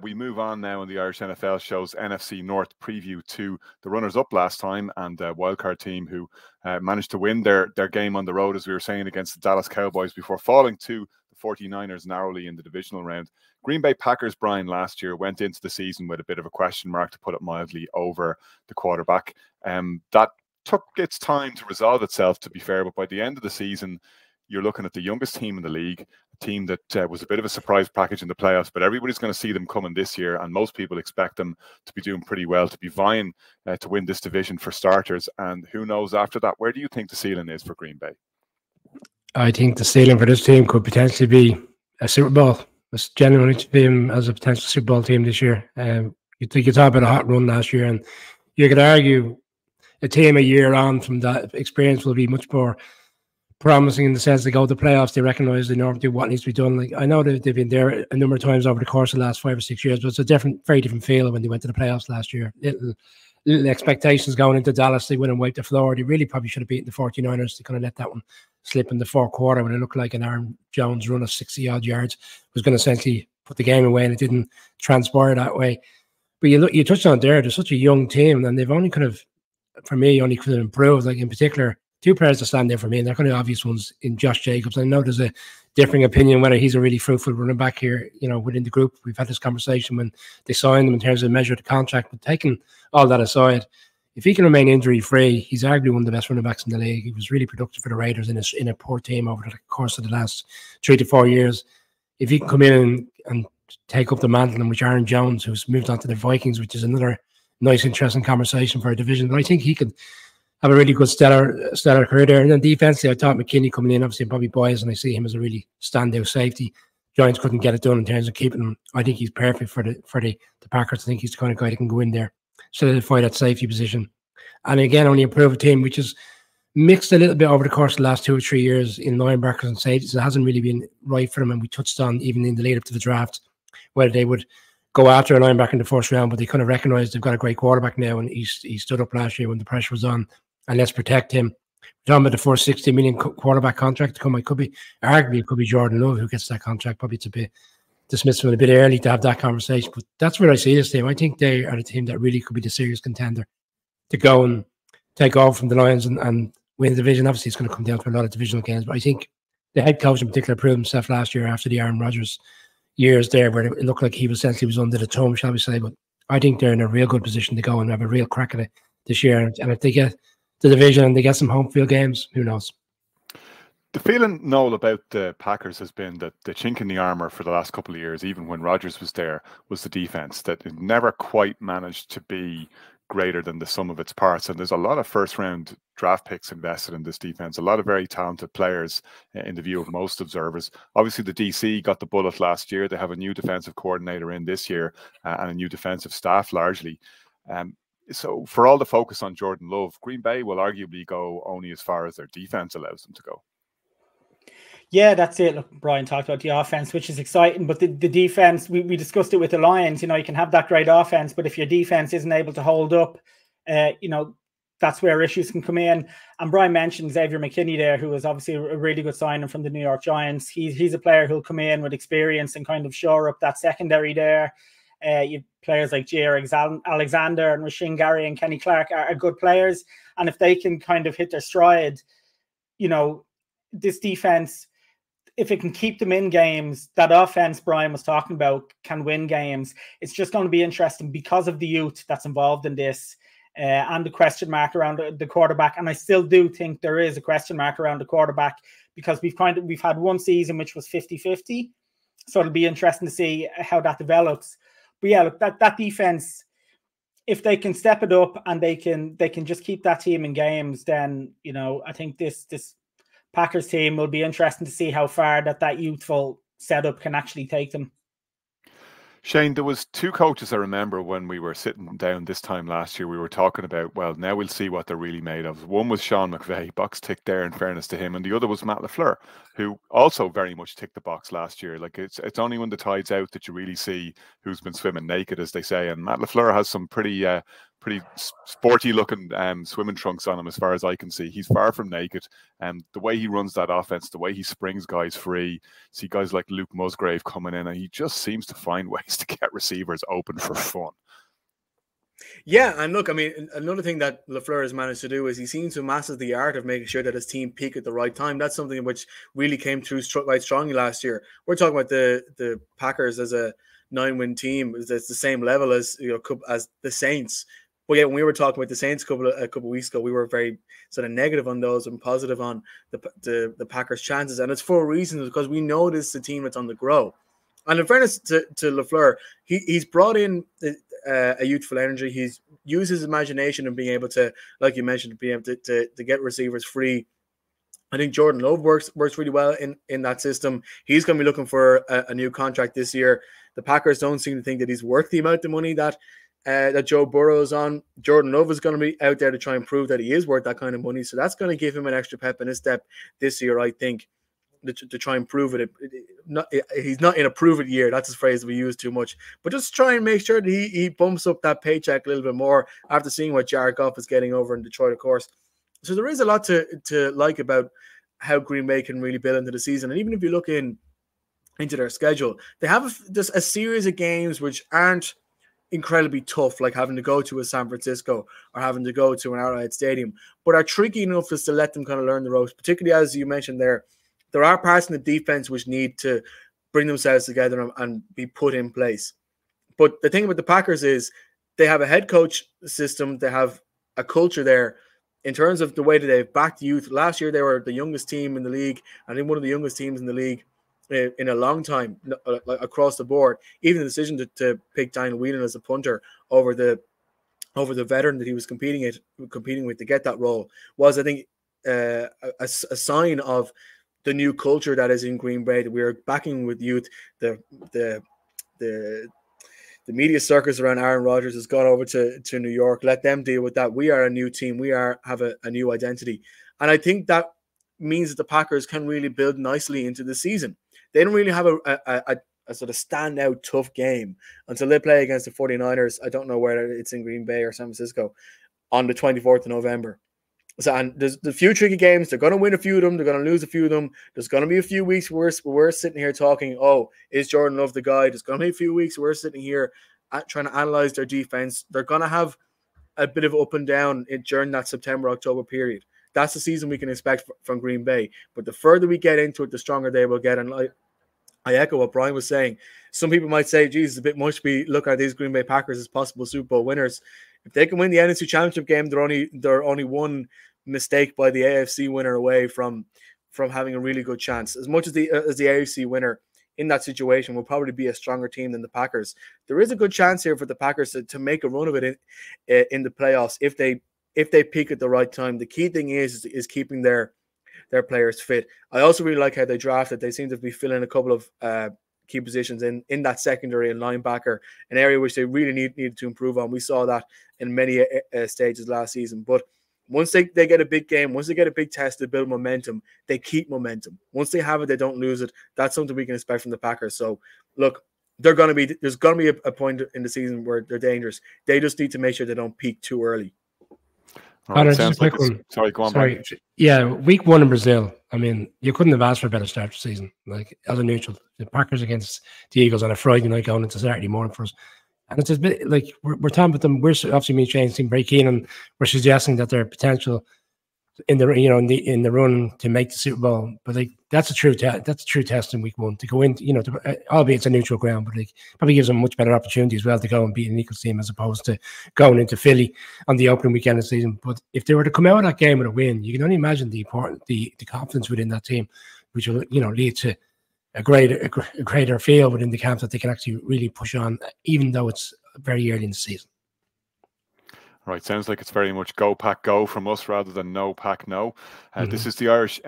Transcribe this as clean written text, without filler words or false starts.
We move on now in the Irish NFL show's NFC North preview to the runners-up last time and the wildcard team who managed to win their game on the road, as we were saying, against the Dallas Cowboys before falling to the 49ers narrowly in the divisional round. Green Bay Packers, Brian, last year went into the season with a bit of a question mark, to put it mildly, over the quarterback. That took its time to resolve itself, to be fair, but by the end of the season, you're looking at the youngest team in the league, a team that was a bit of a surprise package in the playoffs, but everybody's going to see them coming this year, and most people expect them to be doing pretty well, to be vying to win this division for starters. And who knows after that? Where do you think the ceiling is for Green Bay? I think the ceiling for this team could potentially be a Super Bowl. It's genuinely to be him as a potential Super Bowl team this year. You talk about a hot run last year, and you could argue a team a year on from that experience will be much more promising in the sense they go to the playoffs. They recognise they normally do what needs to be done. Like, I know that they've been there a number of times over the course of the last 5 or 6 years, but it's a very different feel when they went to the playoffs last year. Little expectations going into Dallas. They went and wiped the floor. They really probably should have beaten the 49ers. They kind of let that one slip in the fourth quarter when it looked like an Aaron Jones run of 60-odd yards was going to essentially put the game away, and it didn't transpire that way. But you touched on it there. They're such a young team, and they've only kind of, for me, only could have improved. Like, in particular, two players that stand there for me, and they're kind of obvious ones in Josh Jacobs. I know there's a differing opinion whether he's a really fruitful running back here, within the group. We've had this conversation when they signed him in terms of measure of the contract, but taking all that aside, if he can remain injury-free, he's arguably one of the best running backs in the league. He was really productive for the Raiders in a poor team over the course of the last 3 to 4 years. If he can come in and take up the mantle, and with Aaron Jones, who's moved on to the Vikings, which is another nice, interesting conversation for a division, but I think he could have a really good stellar career there. And then defensively, I thought McKinney coming in, obviously Bobby Boyes, and I see him as a really standout safety. Giants couldn't get it done in terms of keeping him. I think he's perfect for the Packers. I think he's the kind of guy that can go in there, solidify that safety position, and again only improve a team which is mixed a little bit over the course of the last 2 or 3 years in linebackers and safeties. It hasn't really been right for them, and we touched on even in the lead up to the draft whether they would go after a linebacker in the first round, but they kind of recognised they've got a great quarterback now, and he stood up last year when the pressure was on, and let's protect him. We're talking about the first $60 million quarterback contract to come. Arguably it could be Jordan Love who gets that contract. Probably it's a bit dismissed a bit early to have that conversation, but that's where I see this team. I think they are the team that really could be the serious contender to go and take over from the Lions and win the division. Obviously, it's going to come down to a lot of divisional games, but I think the head coach in particular proved himself last year after the Aaron Rodgers years there, where it looked like he was under the thumb, shall we say. But I think they're in a real good position to go and have a real crack at it this year. And if they get the division and they get some home field games, who knows? The feeling, Noel, about the Packers has been that the chink in the armour for the last couple of years, even when Rodgers was there, was the defence, that it never quite managed to be greater than the sum of its parts. And there's a lot of first-round draft picks invested in this defence, a lot of very talented players in the view of most observers. Obviously, the DC got the bullet last year. They have a new defensive coordinator in this year and a new defensive staff largely. So for all the focus on Jordan Love, Green Bay will arguably go only as far as their defense allows them to go. Yeah, that's it. Look, Brian talked about the offense, which is exciting, but the defense, we discussed it with the Lions. You can have that great offense, but if your defense isn't able to hold up, that's where issues can come in. And Brian mentioned Xavier McKinney there, who was obviously a really good signing from the New York Giants. He's a player who'll come in with experience and kind of shore up that secondary there. You have players like Jair Alexander and Rasheem Gary and Kenny Clark are good players. And if they can kind of hit their stride, this defense, if it can keep them in games, that offense Brian was talking about can win games. It's just going to be interesting because of the youth that's involved in this and the question mark around the quarterback. And I still do think there is a question mark around the quarterback because we've had one season which was 50-50. So it'll be interesting to see how that develops. But yeah, look, that defense, if they can step it up and they can just keep that team in games, then I think this Packers team will be interesting to see how far that youthful setup can actually take them. Shane, there was two coaches I remember when we were sitting down this time last year. We were talking about, well, now we'll see what they're really made of. One was Sean McVay, box ticked there in fairness to him, and the other was Matt LaFleur, who also very much ticked the box last year. Like it's only when the tide's out that you really see who's been swimming naked, as they say. And Matt LaFleur has some pretty pretty sporty looking swimming trunks on him as far as I can see. He's far from naked. The way he runs that offense, the way he springs guys free, see guys like Luke Musgrave coming in, and he just seems to find ways to get receivers open for fun. Yeah, and look, I mean, another thing that LaFleur has managed to do is he seems to master the art of making sure that his team peak at the right time. That's something which really came through quite strongly last year. We're talking about the Packers as a 9-win team. It's the same level as as the Saints. But yeah, when we were talking about the Saints a couple of weeks ago, we were very sort of negative on those and positive on the Packers' chances, and it's for a reason, because we know this is a team that's on the grow. And in fairness to LaFleur, he's brought in a youthful energy. He's used his imagination and being able to, like you mentioned, be able to get receivers free. I think Jordan Love works really well in that system. He's going to be looking for a new contract this year. The Packers don't seem to think that he's worth the amount of money that Joe Burrow is on. Jordan Love is going to be out there to try and prove that he is worth that kind of money. So that's going to give him an extra pep in his step this year, I think, to try and prove it. He's not in a prove it year. That's a phrase we use too much. But just try and make sure that he bumps up that paycheck a little bit more after seeing what Jared Goff is getting over in Detroit, of course. So there is a lot to like about how Green Bay can really build into the season. And even if you look into their schedule, they have just a series of games which aren't incredibly tough, like having to go to a San Francisco or having to go to an Arrowhead Stadium, but are tricky enough just to let them kind of learn the ropes, particularly as you mentioned there are parts in the defense which need to bring themselves together and be put in place. But the thing about the Packers is they have a head coach system, they have a culture there in terms of the way that they've backed youth. Last year, they were the youngest team in the league, I think one of the youngest teams in the league in a long time, across the board. Even the decision to pick Daniel Whelan as a punter over the veteran that he was competing with to get that role was, I think, a sign of the new culture that is in Green Bay, that we are backing with youth. The media circus around Aaron Rodgers has gone over to New York. Let them deal with that. We are a new team. We have a new identity. And I think that means that the Packers can really build nicely into the season. They don't really have a sort of standout tough game until they play against the 49ers. I don't know whether it's in Green Bay or San Francisco on the 24th of November. So, and there's the few tricky games. They're going to win a few of them. They're going to lose a few of them. There's going to be a few weeks where we're sitting here talking, oh, is Jordan Love the guy? There's going to be a few weeks where we're sitting here trying to analyze their defense. They're going to have a bit of up and down during that September-October period. That's the season we can expect from Green Bay. But the further we get into it, the stronger they will get. And I echo what Brian was saying. Some people might say, geez, it's a bit much to be looking at these Green Bay Packers as possible Super Bowl winners. If they can win the NFC Championship game, they're only one mistake by the AFC winner away from having a really good chance. As much as the AFC winner in that situation will probably be a stronger team than the Packers, there is a good chance here for the Packers to make a run of it in the playoffs if they peak at the right time. The key thing is keeping their players fit. I also really like how they drafted. They seem to be filling a couple of key positions in that secondary and linebacker, an area which they really needed to improve on. We saw that in many stages last season. But once they get a big game, once they get a big test, they build momentum. They keep momentum. Once they have it, they don't lose it. That's something we can expect from the Packers. So, look, there's going to be a point in the season where they're dangerous. They just need to make sure they don't peak too early. Right, just a quick one. Sorry, go on. Sorry. Yeah, week 1 in Brazil. I mean, you couldn't have asked for a better start to the season. Like, as a neutral, the Packers against the Eagles on a Friday night going into Saturday morning for us. And it's a bit like we're talking about them. We're obviously me and Shane seem very keen, and we're suggesting that their potential in the in the run to make the Super Bowl. But like that's a true test in week 1 to go in. Albeit it's a neutral ground, but like probably gives them a much better opportunity as well to go and beat an Eagles team as opposed to going into Philly on the opening weekend of the season. But if they were to come out of that game with a win, you can only imagine the confidence within that team, which will lead to a greater feel within the camp that they can actually really push on, even though it's very early in the season. Right, sounds like it's very much go Pack go from us rather than no Pack no. This is the Irish